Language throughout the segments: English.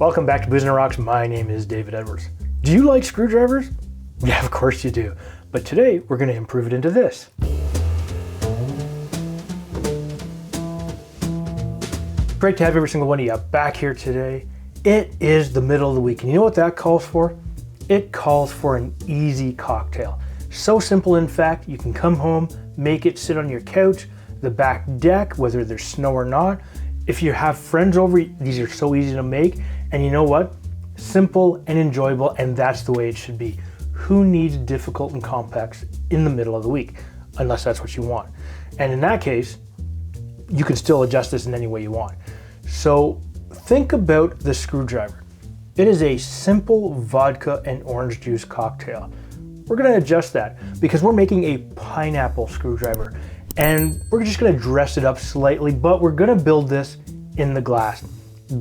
Welcome back to Booze and Rocks. My name is David Edwards. Do you like screwdrivers? Yeah, of course you do. But today we're going to improve it into this. Great to have every single one of you back here today. It is the middle of the week, and you know what that calls for? It calls for an easy cocktail. So simple, in fact, you can come home, make it, sit on your couch, the back deck, whether there's snow or not. If you have friends over, these are so easy to make. And you know what? Simple and enjoyable, and that's the way it should be. Who needs difficult and complex in the middle of the week? Unless that's what you want. And in that case, you can still adjust this in any way you want. So think about the screwdriver. It is a simple vodka and orange juice cocktail. We're gonna adjust that because we're making a pineapple screwdriver. And we're just gonna dress it up slightly, but we're gonna build this in the glass.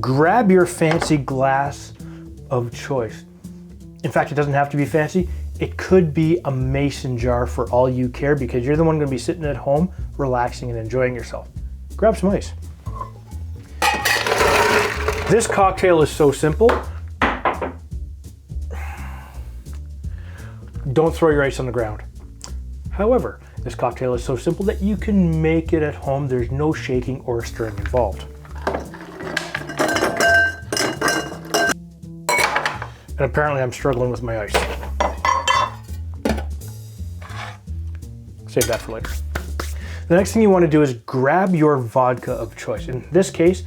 Grab your fancy glass of choice. In fact, it doesn't have to be fancy. It could be a mason jar for all you care, because you're the one gonna be sitting at home, relaxing and enjoying yourself. Grab some ice. This cocktail is so simple. Don't throw your ice on the ground. However, this cocktail is so simple that you can make it at home. There's no shaking or stirring involved. And apparently I'm struggling with my ice. Save that for later. The next thing you want to do is grab your vodka of choice. In this case,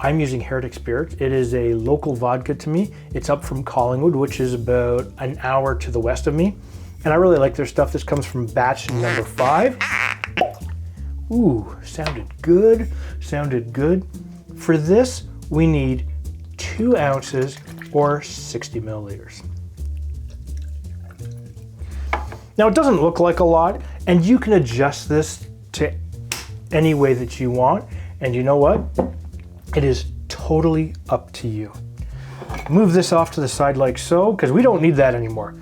I'm using Heretic Spirits. It is a local vodka to me. It's up from Collingwood, which is about an hour to the west of me. And I really like their stuff. This comes from batch number 5. Ooh, sounded good, sounded good. For this, we need 2 ounces or 60 milliliters. Now it doesn't look like a lot, and you can adjust this to any way that you want. And you know what? It is totally up to you. Move this off to the side like so, because we don't need that anymore.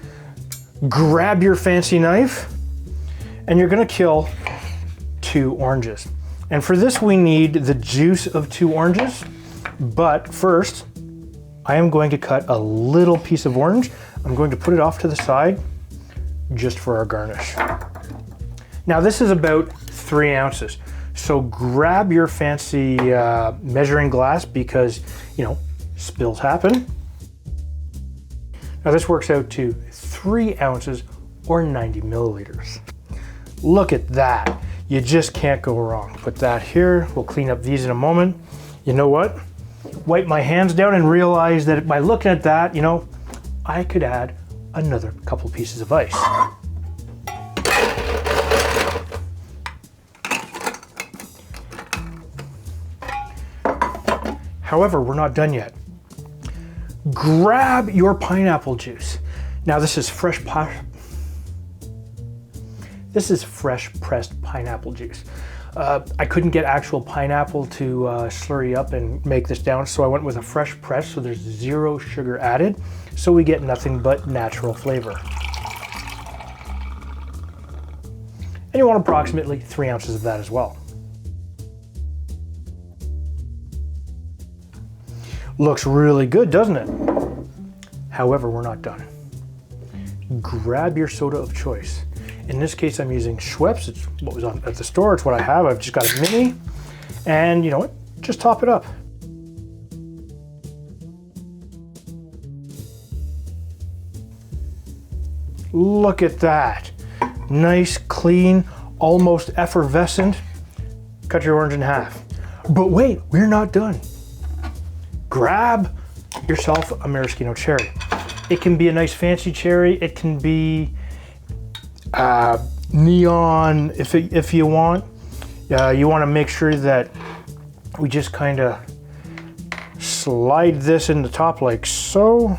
Grab your fancy knife, and you're gonna kill 2 oranges. And for this, we need the juice of 2 oranges. But first, I am going to cut a little piece of orange. I'm going to put it off to the side just for our garnish. Now this is about 3 ounces. So grab your fancy measuring glass, because, you know, spills happen. Now this works out to 3 ounces or 90 milliliters. Look at that. You just can't go wrong. Put that here. We'll clean up these in a moment. You know what? Wipe my hands down and realize that by looking at that, you know, I could add another couple pieces of ice. However, we're not done yet. Grab your pineapple juice. Now this is fresh pressed pineapple juice. I couldn't get actual pineapple to slurry up and make this down, so I went with a fresh press, so there's 0 sugar added, so we get nothing but natural flavor. And you want approximately 3 ounces of that as well. Looks really good, doesn't it? However, we're not done. Grab your soda of choice. In this case, I'm using Schweppes. It's what was at the store. It's what I have. I've just got a mini. And you know what? Just top it up. Look at that. Nice, clean, almost effervescent. Cut your orange in half. But wait, we're not done. Grab yourself a Maraschino Cherry. It can be a nice fancy cherry. It can be neon if you want. You want to make sure that we just kind of slide this in the top like so.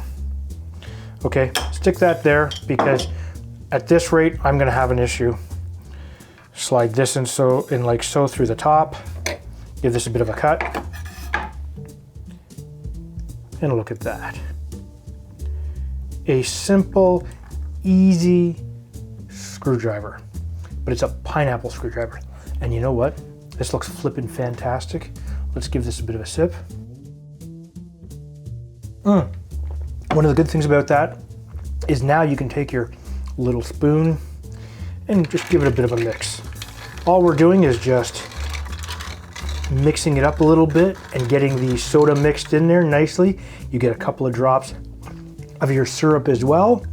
Okay, stick that there, because at this rate I'm going to have an issue. Slide this in like so through the top. Give this a bit of a cut. And look at that. A simple, easy screwdriver, but it's a pineapple screwdriver. And you know what? This looks flippin' fantastic. Let's give this a bit of a sip. One of the good things about that is now you can take your little spoon and just give it a bit of a mix. All we're doing is just mixing it up a little bit and getting the soda mixed in there nicely. You get a couple of drops of your syrup as well.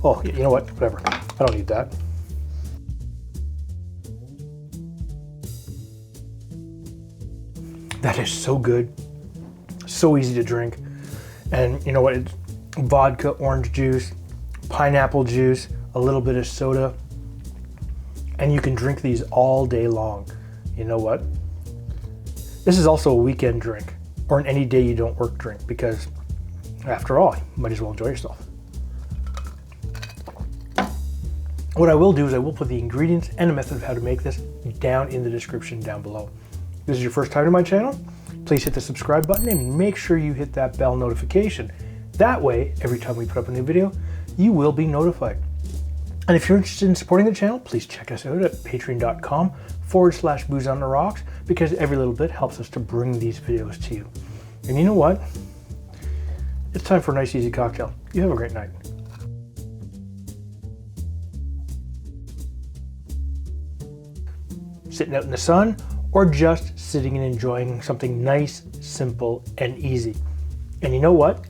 Oh, you know what? Whatever. I don't need that. That is so good. So easy to drink. And you know what? It's vodka, orange juice, pineapple juice, a little bit of soda. And you can drink these all day long. You know what? This is also a weekend drink, or an any day you don't work drink, because after all, you might as well enjoy yourself. What I will do is I will put the ingredients and a method of how to make this down in the description down below. If this is your first time to my channel, please hit the subscribe button and make sure you hit that bell notification. That way, every time we put up a new video, you will be notified. And if you're interested in supporting the channel, please check us out at patreon.com/booze on the rocks, because every little bit helps us to bring these videos to you. And you know what? It's time for a nice easy cocktail. You have a great night. Sitting out in the sun, or just sitting and enjoying something nice, simple, and easy. And you know what?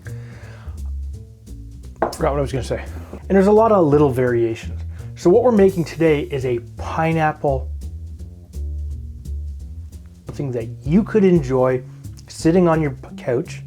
I forgot what I was gonna say. And there's a lot of little variations. So what we're making today is a pineapple, something that you could enjoy sitting on your couch,